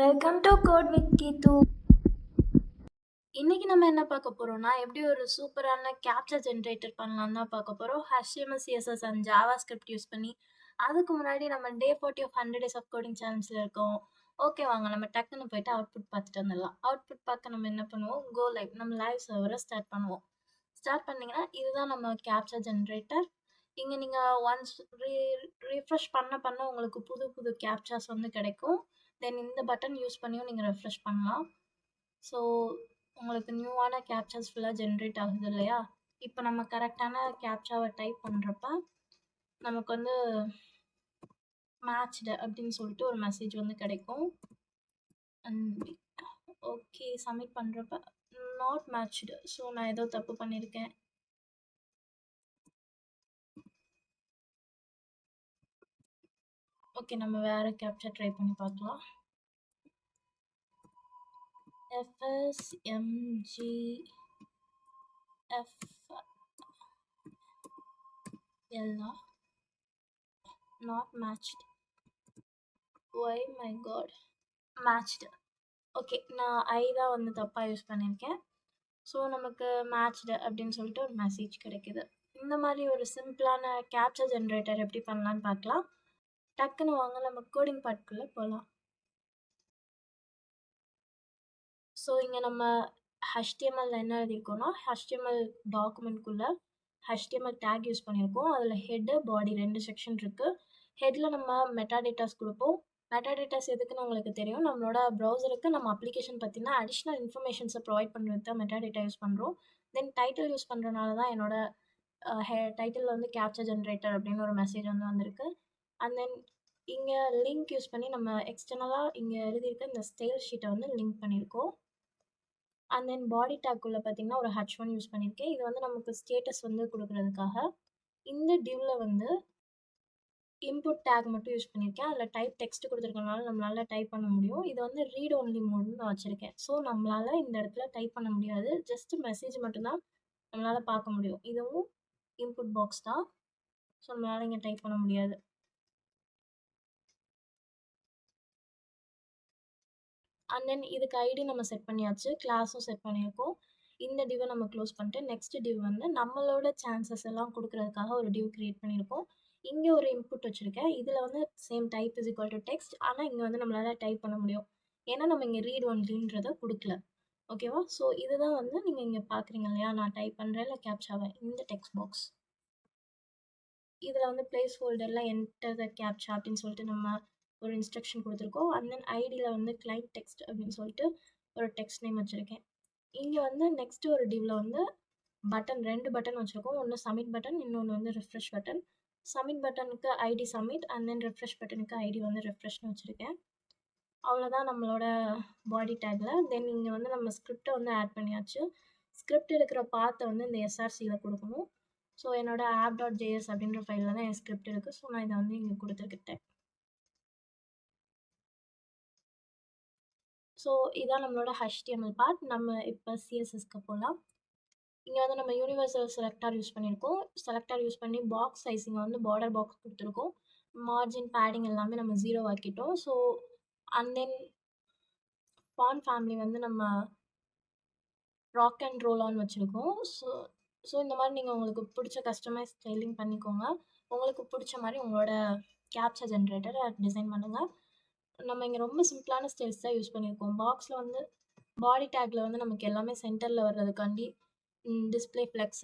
Welcome to quote with கீது. இன்னைக்கு நம்ம என்ன பார்க்க போறோம்னா, எப்படி ஒரு சூப்பரான கேப்சர் ஜென்ரேட்டர் பண்ணலாம் தான் பார்க்க போறோம். HTML, CSS and Java script use பண்ணி. அதுக்கு முன்னாடி நம்ம டே 40 ஆஃப் 100 டேஸ் ஆஃப் கோடிங் சேலஞ்சில் இருக்கோம். ஓகே, வாங்க நம்ம டக்குன்னு போயிட்டு அவுட்புட் பார்த்துட்டு வந்துடலாம். அவுட்புட் பார்க்க நம்ம என்ன பண்ணுவோம், கோ லைவ், நம்ம லைவ் சர்வரை ஸ்டார்ட் பண்ணுவோம். ஸ்டார்ட் பண்ணிங்கன்னா இதுதான் நம்ம கேப்சர் ஜென்ரேட்டர். இங்கே நீங்கள் ஒன்ஸ் ரீஃப்ரெஷ் பண்ண உங்களுக்கு புது புது கேப்சாஸ் வந்து கிடைக்கும். தென் இந்த பட்டன் யூஸ் பண்ணியும் நீங்கள் ரெஃப்ரெஷ் பண்ணலாம். ஸோ உங்களுக்கு நியூவான கேப்சாஸ் ஃபுல்லாக ஜென்ரேட் ஆகுது இல்லையா? இப்போ நம்ம கரெக்டான கேப்சாவை டைப் பண்ணுறப்ப நமக்கு வந்து மேட்ச்டு அப்படின்னு சொல்லிட்டு ஒரு மெசேஜ் வந்து கிடைக்கும். அண்ட் ஓகே, சப்மிட் பண்ணுறப்ப நாட் மேட்ச்டு. ஸோ நான் ஏதோ தப்பு பண்ணியிருக்கேன். ஓகே, நம்ம வேறு கேப்சா ட்ரை பண்ணி பார்க்கலாம். FSMGF எல்லாம் not matched. Why my god, matched. Okay, நான் ஐ தான் வந்து தப்பாக யூஸ் பண்ணியிருக்கேன். ஸோ நமக்கு மேட்ச்டு அப்படின்னு சொல்லிட்டு ஒரு மெசேஜ் கிடைக்குது. இந்த மாதிரி ஒரு சிம்பிளான கேப்சர் ஜென்ரேட்டர் எப்படி பண்ணலான்னு பார்க்கலாம். டக்குன்னு வாங்க நம்ம கோடிங் பார்ட்குள்ளே போகலாம். ஸோ இங்கே நம்ம HTML என்ன எழுதியிருக்கோம்னா, HTML டாக்குமெண்ட்குள்ளே HTML டேக் யூஸ் பண்ணியிருக்கோம். அதில் ஹெட்டு பாடி 2 செக்ஷன் இருக்குது. ஹெட்டில் நம்ம மெட்டாடேட்டாஸ் கொடுப்போம். மெட்டாடேட்டாஸ் எதுக்குன்னு உங்களுக்கு தெரியும். நம்மளோட ப்ரௌசருக்கு நம்ம அப்ளிகேஷன் பற்றினா அடிஷ்னல் இன்ஃபர்மேஷன்ஸை ப்ரொவைட் பண்ணுறது தான் மெட்டாடேட்டா யூஸ் பண்ணுறோம். தென் டைட்டில் யூஸ் பண்ணுறதுனால தான் என்னோட டைட்டிலில் வந்து கேப்சர் ஜென்ரேட்டர் அப்படின்னு ஒரு மெசேஜ் வந்து வந்திருக்கு. அண்ட் தென் இங்கே லிங்க் யூஸ் பண்ணி நம்ம எக்ஸ்டர்னலாக இங்கே எழுதியிருக்க இந்த ஸ்டைல் ஷீட்டை வந்து லிங்க் பண்ணியிருக்கோம். அண்ட் தென் பாடி டேக்குள்ளே பார்த்தீங்கன்னா ஒரு H1 யூஸ் பண்ணியிருக்கேன். இது வந்து நமக்கு ஸ்டேட்டஸ் வந்து கொடுக்குறதுக்காக. இந்த டிவ்வில் வந்து இன்புட் டேக் மட்டும் யூஸ் பண்ணியிருக்கேன். அதில் டைப் டெக்ஸ்ட் கொடுத்துருக்கனால நம்மளால் டைப் பண்ண முடியும். இது வந்து ரீட் ஒன்லி மோட்னு நான் வச்சுருக்கேன். ஸோ நம்மளால் இந்த இடத்துல டைப் பண்ண முடியாது. ஜஸ்ட் மெசேஜ் மட்டும்தான் நம்மளால் பார்க்க முடியும். இதுவும் இன்புட் பாக்ஸ் தான். ஸோ நம்மளால் இங்கே டைப் பண்ண முடியாது. அண்ட் தென் இதுக்கு ஐடி நம்ம செட் பண்ணியாச்சு, கிளாஸும் செட் பண்ணியிருக்கோம். இந்த டிவை நம்ம க்ளோஸ் பண்ணிட்டு நெக்ஸ்ட் டிவ் வந்து நம்மளோட சான்சஸ் எல்லாம் கொடுக்குறதுக்காக ஒரு டிவ் க்ரியேட் பண்ணியிருக்கோம். இங்கே ஒரு இன்புட் வச்சுருக்கேன். இதில் வந்து same type is equal to text. ஆனால் இங்கே வந்து நம்மளால் டைப் பண்ண முடியும். ஏன்னா நம்ம இங்கே ரீட் ஒன்லின்றதை கொடுக்கல. ஓகேவா? ஸோ இதுதான் வந்து நீங்கள் இங்கே பார்க்குறீங்க இல்லையா, நான் டைப் பண்ணுறேன் இல்லை கேப்சாவை, இந்த டெக்ஸ்ட் பாக்ஸ். இதில் வந்து பிளேஸ் ஹோல்டரில் என்டர் த கேப்சா அப்படின்னு சொல்லிட்டு நம்ம ஒரு இன்ஸ்ட்ரக்ஷன் கொடுத்துருக்கோம். அண்ட் தென் ஐடியில் வந்து கிளைண்ட் டெக்ஸ்ட் அப்படின்னு சொல்லிட்டு ஒரு டெக்ஸ்ட் நேம் வச்சுருக்கேன். இங்கே வந்து நெக்ஸ்ட்டு ஒரு டிவில் வந்து பட்டன் 2 பட்டன் வச்சுருக்கோம். ஒன்று சப்மிட் பட்டன், இன்னொன்று வந்து ரெஃப்ரெஷ் பட்டன். சப்மிட் பட்டனுக்கு ID submit, and then refresh பட்டனுக்கு ஐடி வந்து ரெஃப்ரெஷ்னு வச்சுருக்கேன். அவ்வளோதான் நம்மளோட பாடி டேக்கில். தென் இங்கே வந்து நம்ம ஸ்கிரிப்டை வந்து ஆட் பண்ணியாச்சு. ஸ்கிரிப்ட் இருக்கிற பாத்தை வந்து இந்த SRCயில் கொடுக்கணும். ஸோ என்னோட app.js அப்படின்ற ஃபைலில் தான் என் ஸ்கிரிப்ட் இருக்குது. ஸோ நான் இதை வந்து இங்கே கொடுத்துருக்கிட்டேன். ஸோ இதான் நம்மளோட HTML பார்ட். நம்ம இப்போ CSSக்கு போகலாம். இங்கே வந்து நம்ம யூனிவர்சல் செலக்டார் யூஸ் பண்ணியிருக்கோம். செலக்டார் யூஸ் பண்ணி பாக்ஸ் சைஸிங்க வந்து பார்டர் பாக்ஸ் கொடுத்துருக்கோம். மார்ஜின் பேடிங் எல்லாமே நம்ம 0 ஆக்கிட்டோம். So and then font family வந்து நம்ம ராக் அண்ட் ரோல் ஆன் வச்சுருக்கோம். ஸோ இந்த மாதிரி நீங்கள் உங்களுக்கு பிடிச்ச கஸ்டமைஸ் ஸ்டைலிங் பண்ணிக்கோங்க. உங்களுக்கு பிடிச்ச மாதிரி உங்களோட கேப்சர் ஜென்ரேட்டரை டிசைன் பண்ணுங்கள். நம்ம இங்கே ரொம்ப சிம்பிளான ஸ்டைல்ஸ் தான் யூஸ் பண்ணியிருக்கோம். பாக்ஸில் வந்து பாடி டேக்கில் வந்து நமக்கு எல்லாமே சென்டரில் வர்றதுக்காண்டி display flex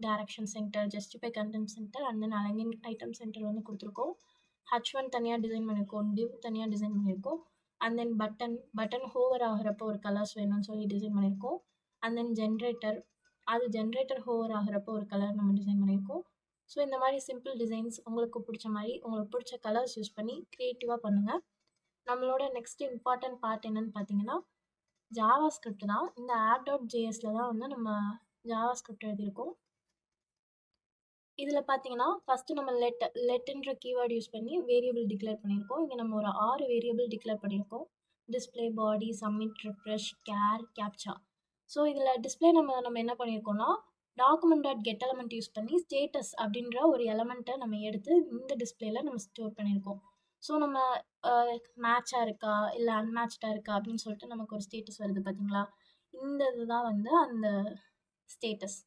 direction center, justify content center, and then align item center வந்து கொடுத்துருக்கோம். H1 தனியாக டிசைன் பண்ணியிருக்கோம், டிவ் தனியாக டிசைன் பண்ணியிருக்கோம். அண்ட் தென் பட்டன் ஹோவர் ஆகிறப்போ ஒரு கலர்ஸ் வேணும்னு சொல்லி டிசைன் பண்ணியிருக்கோம். அண்ட் தென் ஜென்ரேட்டர் ஹோவர் ஆகிறப்போ ஒரு கலர் நம்ம டிசைன் பண்ணியிருக்கோம். ஸோ இந்த மாதிரி சிம்பிள் டிசைன்ஸ் உங்களுக்கு பிடிச்ச மாதிரி உங்களுக்கு பிடிச்ச கலர்ஸ் யூஸ் பண்ணி க்ரியேட்டிவாக பண்ணுங்கள். நம்மளோட நெக்ஸ்ட் இம்பார்ட்டன்ட் பார்ட் என்னன்னு பார்த்தீங்கன்னா ஜாவா ஸ்கிரிப்ட் தான். இந்த app.jsல தான் வந்து நம்ம ஜாவா ஸ்கிரிப்ட் எழுதியிருக்கோம். இதில் பார்த்தீங்கன்னா ஃபஸ்ட்டு நம்ம லெட்ன்ற கீவேர்டு யூஸ் பண்ணி வேரியபிள் டிக்ளேர் பண்ணியிருக்கோம். இங்கே நம்ம ஒரு 6 வேரியபிள் டிக்ளேர் பண்ணியிருக்கோம். டிஸ்பிளே, பாடி, சப்மிட், ரெஃப்ரெஷ், கேப்சா. ஸோ இதில் டிஸ்பிளே நம்ம என்ன பண்ணியிருக்கோம்னா document.getElement யூஸ் பண்ணி ஸ்டேட்டஸ் அப்படின்ற ஒரு எலமெண்ட்டை நம்ம எடுத்து இந்த டிஸ்பிளேல நம்ம ஸ்டோர் பண்ணியிருக்கோம். ஸோ நம்ம மேட்சா இருக்கா, இல்ல அன்மேட்ச்டா இருக்கா அப்படின்னு சொல்லிட்டு நமக்கு ஒரு ஸ்டேட்டஸ் வருது பார்த்தீங்களா? இந்த இதுதான் வந்து அந்த ஸ்டேட்டஸ்.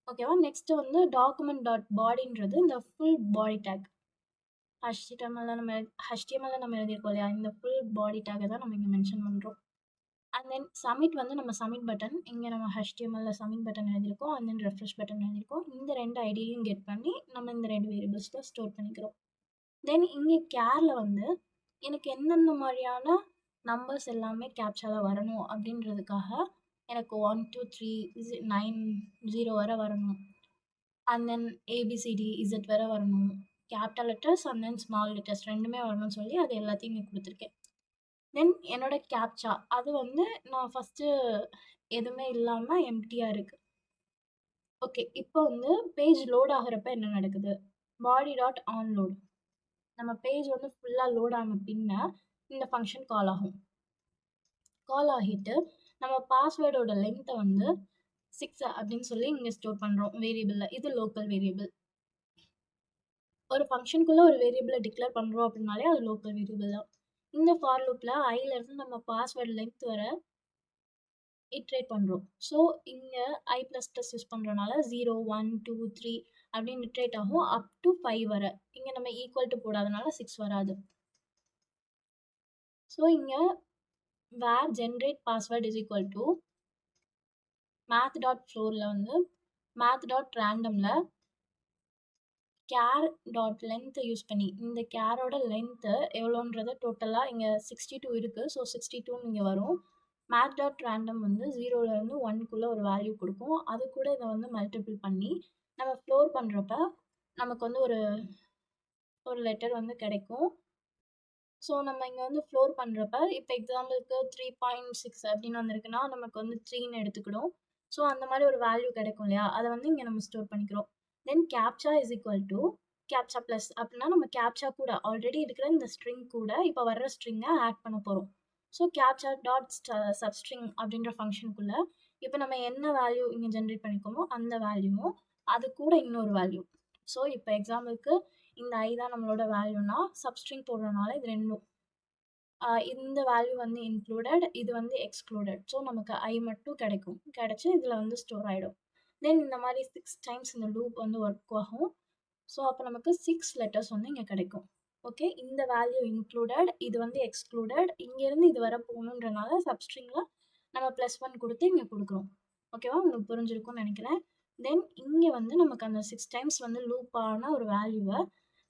ஓகேவா? நெக்ஸ்ட் வந்து டாக்குமெண்ட் டாட் பாடின்றது இந்த ஃபுல் பாடி டேக். HTML நம்ம எழுதியிருக்கோம் இல்லையா? இந்த ஃபுல் பாடி டேக்க தான் நம்ம இங்க மென்ஷன் பண்றோம். அண்ட் தென் சப்மிட் வந்து நம்ம சப்மிட் பட்டன். இங்க நம்ம HTMLல சப்மிட் பட்டன் எழுதியிருக்கோம். அண்ட் தென் ரெஃப்ரெஷ் பட்டன் எழுதியிருக்கோம். இந்த 2 ஐடியையும் கெட் பண்ணி நம்ம இந்த 2 வேரியபிள்ஸ்ல ஸ்டோர் பண்ணிக்கிறோம். தென் இங்க கேர்ல வந்து எனக்கு எந்தெந்த மாதிரியான நம்பர்ஸ் எல்லாமே கேப்சால வரணும் அப்படின்றதுக்காக எனக்கு 1 2 3 9 0 வரை வரணும். அண்ட் தென் ஏபிசிடி இசட் வரை வரணும். Capital letters and then small letters ரெண்டுமே வரணும்னு சொல்லி அது எல்லாத்தையும் இங்கே கொடுத்துருக்கேன். தென் என்னோட கேப்சா அது வந்து நான் ஃபஸ்ட்டு எதுவுமே இல்லாமல் எம்டியாக இருக்குது. ஓகே, இப்போ வந்து பேஜ் லோட் ஆகிறப்ப என்ன நடக்குது? பாடி டாட் ஆன் லோட். நம்ம பேஜ் வந்து ஃபுல்லாக லோட் ஆன பின்ன இந்த ஃபங்க்ஷன் கால் ஆகும். கால் ஆகிட்டு நம்ம பாஸ்வேர்டோட லென்த்தை வந்து 6 அப்படின்னு சொல்லி இங்கே ஸ்டோர் பண்ணுறோம் வேரியபிளில். இது லோக்கல் வேரியபிள். ஒரு ஃபங்க்ஷனுக்குள்ளே ஒரு வேரியபிளை டிக்ளேர் பண்ணுறோம் அப்படின்னாலே அது லோக்கல் வேரியபிள் தான். இந்த ஃபார் லூப்பில் ஐலேருந்து நம்ம பாஸ்வேர்டு லென்த் வர இட்ரேட் பண்ணுறோம். ஸோ இங்கே ஐ ப்ளஸ் ப்ளஸ் யூஸ் பண்ணுறனால 0 1 2 3 அப்படின்னு இட்ரேட் ஆகும் அப் டு 5 வர. இங்கே நம்ம ஈக்குவல் டு போடாதனால 6 வராது. ஸோ இங்கே var generate password is equal to math dot ஃப்ளோரில் வந்து மேத் டாட் ரேண்டமில் கேர் டாட் லென்த்தை யூஸ் பண்ணி இந்த கேரோட லென்த்து எவ்வளோன்றத டோட்டலாக இங்கே 62 இருக்குது. ஸோ 62ன்னு இங்கே வரும். மேத் டாட் ரேண்டம் வந்து 0லேருந்து 1க்குள்ளே ஒரு வேல்யூ கொடுக்கும். அது கூட இதை வந்து மல்டிபிள் பண்ணி நம்ம ஃப்ளோர் பண்ணுறப்ப நமக்கு வந்து ஒரு லெட்டர் வந்து கிடைக்கும். ஸோ நம்ம இங்கே வந்து ஃப்ளோர் பண்ணுறப்ப இப்போ எக்ஸாம்பிளுக்கு 3.6 அப்படின்னு வந்திருக்குன்னா நமக்கு வந்து 3ன்னு எடுத்துக்கிடும். ஸோ அந்த மாதிரி ஒரு வேல்யூ கிடைக்கும் இல்லையா? அதை வந்து இங்கே நம்ம ஸ்டோர் பண்ணிக்கிறோம். Then captcha is equal to captcha plus அப்படின்னா நம்ம கேப்சா கூட ஆல்ரெடி இருக்கிற இந்த ஸ்ட்ரிங் கூட இப்போ வர்ற ஸ்ட்ரிங்கை ஆட் பண்ண போகிறோம். ஸோ கேப்சா டாட் சப்ஸ்ட்ரிங் அப்படின்ற ஃபங்க்ஷனுக்குள்ளே இப்போ நம்ம என்ன வேல்யூ இங்கே ஜென்ரேட் பண்ணிக்கோமோ அந்த வேல்யூவும் அது கூட இன்னொரு வேல்யூ. ஸோ இப்போ எக்ஸாம்பிளுக்கு இந்த ஐ தான் நம்மளோட வேல்யூனா சப்ஸ்ட்ரிங் போடுறதுனால இது ரெண்டும் இந்த வேல்யூ வந்து இன்க்ளூடட், இது வந்து எக்ஸ்க்ளூடட். ஸோ நமக்கு ஐ மட்டும் கிடைக்கும். கிடைச்சி இதில் வந்து ஸ்டோர் ஆகிடும். தென் இந்த மாதிரி 6 டைம்ஸ் இந்த லூப் வந்து ஒர்க் ஆகும். ஸோ அப்போ நமக்கு 6 லெட்டர்ஸ் வந்து இங்கே கிடைக்கும். ஓகே, இந்த வேல்யூ இன்க்ளூடட், இது வந்து எக்ஸ்க்ளூடட். இங்கேருந்து இது வர போகணுன்றனால சப்ஸ்ட்ரிங்கில் நம்ம +1 கொடுத்து இங்கே கொடுக்குறோம். ஓகேவா? உங்களுக்கு புரிஞ்சிருக்கும்னு நினைக்கிறேன். தென் இங்கே வந்து நமக்கு அந்த 6 டைம்ஸ் வந்து லூப் ஆன ஒரு வேல்யூவை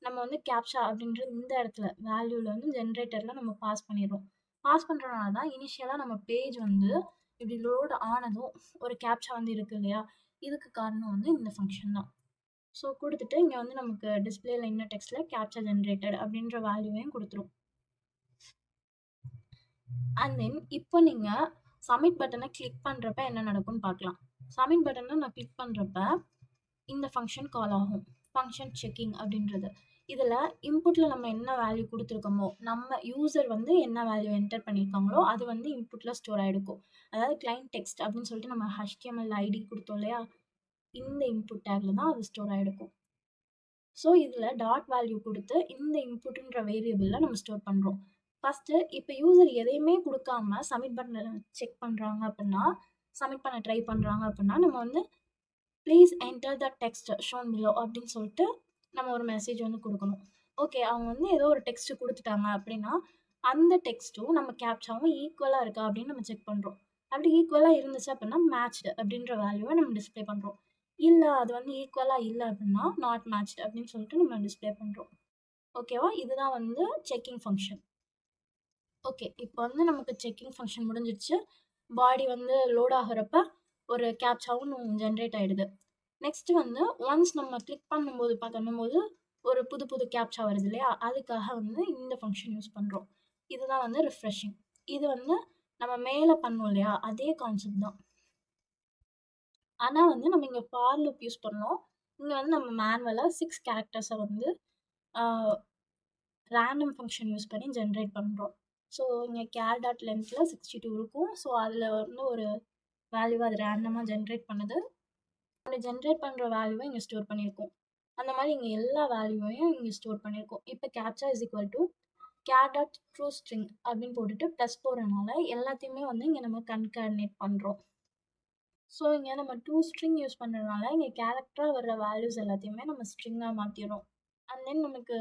நம்ம வந்து கேப்சா அப்படின்ற இந்த இடத்துல வேல்யூவில் வந்து ஜென்ரேட்டரில் நம்ம பாஸ் பண்ணிடுறோம். பாஸ் பண்ணுறதுனால தான் இனிஷியலாக நம்ம பேஜ் வந்து இப்படி லோட் ஆனதும் ஒரு கேப்சா வந்து இருக்குது இல்லையா? இதுக்கு காரணம் வந்து இந்த ஃபங்க்ஷன் தான். ஸோ கொடுத்துட்டு இங்கே வந்து நமக்கு டிஸ்பிளேல இன்ன டெக்ஸ்ட்டில் கேப்சா ஜென்ரேட்டட் அப்படின்ற வேல்யூவையும் கொடுத்துரும். அண்ட் தென் இப்போ நீங்கள் சப்மிட் பட்டனை கிளிக் பண்ணுறப்ப என்ன நடக்கும்னு பார்க்கலாம். சப்மிட் பட்டனை நான் கிளிக் பண்ணுறப்ப இந்த ஃபங்க்ஷன் கால் ஆகும். ஃபங்க்ஷன் செக்கிங் அப்படின்றது. இதில் இன்புட்டில் நம்ம என்ன வேல்யூ கொடுத்துருக்கோமோ நம்ம யூசர் வந்து என்ன வேல்யூ என்டர் பண்ணியிருக்காங்களோ அது வந்து இன்புட்டில் ஸ்டோர் ஆகிருக்கும். அதாவது கிளைண்ட் டெக்ஸ்ட் அப்படின்னு சொல்லிட்டு நம்ம HTML ஐடி கொடுத்தோம் இல்லையா? இந்த இன்புட் டேக்கில் தான் அது ஸ்டோர் ஆகிருக்கும். ஸோ இதில் டாட் வேல்யூ கொடுத்து இந்த இன்புட்டுன்ற வேரியபிளில் நம்ம ஸ்டோர் பண்ணுறோம். ஃபஸ்ட்டு இப்போ யூசர் எதையுமே கொடுக்காம சப்மிட் பண்ண செக் பண்ணுறாங்க அப்படின்னா, சப்மிட் பண்ண ட்ரை பண்ணுறாங்க அப்படின்னா நம்ம வந்து please enter the text shown below அப்படின்னு சொல்லிட்டு நம்ம ஒரு மெசேஜ் வந்து கொடுக்கணும். ஓகே, அவங்க வந்து ஏதோ ஒரு டெக்ஸ்ட் கொடுத்துட்டாங்க அப்படின்னா அந்த டெக்ஸ்ட்டும் நம்ம கேப்சாவும் ஈக்குவலாக இருக்கா அப்படின்னு நம்ம செக் பண்ணுறோம். அப்படி ஈக்குவலாக இருந்துச்சு அப்படின்னா மேட்ச்டு அப்படின்ற வேல்யூவை நம்ம டிஸ்பிளே பண்ணுறோம். இல்லை அது வந்து ஈக்குவலாக இல்லை அப்படின்னா நாட் மேட்ச்டு அப்படின்னு சொல்லிட்டு நம்ம டிஸ்பிளே பண்ணுறோம். ஓகேவா? இதுதான் வந்து செக்கிங் ஃபங்க்ஷன். ஓகே, இப்போ வந்து நமக்கு செக்கிங் ஃபங்க்ஷன் முடிஞ்சிடுச்சு. பாடி வந்து லோட் ஆகிறப்ப ஒரு கேப்சாவும் ஜென்ரேட் ஆகிடுது. நெக்ஸ்ட் வந்து ஒன்ஸ் நம்ம கிளிக் பண்ணும்போது ஒரு புது கேப்சா வருது இல்லையா? அதுக்காக வந்து இந்த ஃபங்க்ஷன் யூஸ் பண்ணுறோம். இதுதான் வந்து ரிஃப்ரெஷிங். இது வந்து நம்ம மேலே பண்ணோம் இல்லையா? அதே கான்செப்ட் தான். ஆனால் வந்து நம்ம இங்கே ஃபார் லூப் யூஸ் பண்ணோம். இங்கே வந்து நம்ம மேனுவலாக 6 கேரக்டர்ஸை வந்து ரேண்டம் ஃபங்க்ஷன் யூஸ் பண்ணி ஜென்ரேட் பண்ணுறோம். ஸோ இங்கே கேர் டாட் லென்த்தில் 62 இருக்கும். ஸோ அதில் வந்து ஒரு வேல்யூவை அது ரேண்டமாக ஜென்ரேட் பண்ணுது. அந்த ஜென்ரேட் பண்ணுற வேல்யூவை இங்கே ஸ்டோர் பண்ணியிருக்கோம். அந்த மாதிரி இங்கே எல்லா வேல்யூவையும் இங்கே ஸ்டோர் பண்ணியிருக்கோம். இப்போ captcha is equal to care dot true string அப்படின்னு போட்டுட்டு ப்ளஸ் போடுறனால எல்லாத்தையுமே வந்து இங்கே நம்ம கன்கார்டினேட் பண்ணுறோம். ஸோ இங்கே நம்ம ஸ்ட்ரிங் யூஸ் பண்ணுறதுனால இங்கே கேரக்டராக வர்ற வேல்யூஸ் எல்லாத்தையுமே நம்ம ஸ்ட்ரிங்காக மாற்றிடுறோம். அண்ட் தென் நமக்கு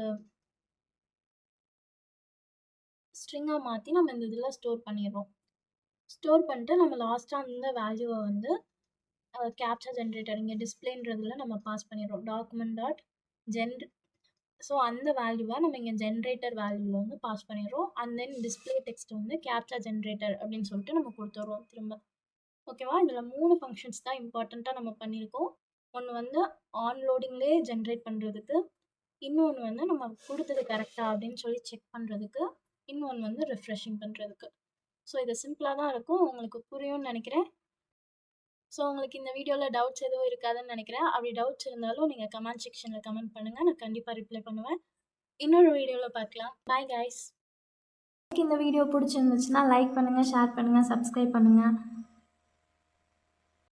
ஸ்ட்ரிங்காக மாற்றி நம்ம இந்த இதில் ஸ்டோர் பண்ணிடுறோம். ஸ்டோர் பண்ணிட்டு நம்ம லாஸ்ட்டாக அந்த வேல்யூவை வந்து கேப்சா ஜென்ரேட்டர் இங்கே டிஸ்பிளேன்றதுல நம்ம பாஸ் பண்ணிடுறோம். டாக்குமெண்ட் டாட் ஜென்ட் ஸோ அந்த வேல்யூவை நம்ம இங்கே ஜென்ரேட்டர் வேல்யூவில் வந்து பாஸ் பண்ணிடுறோம். அண்ட் தென் டிஸ்பிளே டெக்ஸ்ட் வந்து கேப்சா ஜென்ரேட்டர் அப்படின்னு சொல்லிட்டு நம்ம கொடுத்துட்றோம் திரும்ப. ஓகேவா? இதில் 3 ஃபங்க்ஷன்ஸ் தான் இம்பார்ட்டண்ட்டாக நம்ம பண்ணியிருக்கோம். ஒன்று வந்து ஆன்லோடிங்லேயே ஜென்ரேட் பண்ணுறதுக்கு, இன்னொன்று வந்து நம்ம கொடுத்தது கரெக்டாக அப்படின்னு சொல்லி செக் பண்ணுறதுக்கு, இன்னொன்று வந்து ரிஃப்ரெஷிங் பண்ணுறதுக்கு. ஸோ இது சிம்பிளாக தான் இருக்கும். உங்களுக்கு புரியும்னு நினைக்கிறேன். ஸோ உங்களுக்கு இந்த வீடியோவில் டவுட்ஸ் எதுவும் இருக்காதுன்னு நினைக்கிறேன். அப்படி டவுட்ஸ் இருந்தாலும் நீங்கள் கமெண்ட் செக்ஷனில் கமெண்ட் பண்ணுங்கள். நான் கண்டிப்பாக ரிப்ளை பண்ணுவேன். இன்னொரு வீடியோவில் பார்க்கலாம். Bye guys. இந்த வீடியோ பிடிச்சிருந்துச்சுன்னா லைக் பண்ணுங்கள், ஷேர் பண்ணுங்கள், சப்ஸ்கிரைப் பண்ணுங்கள்.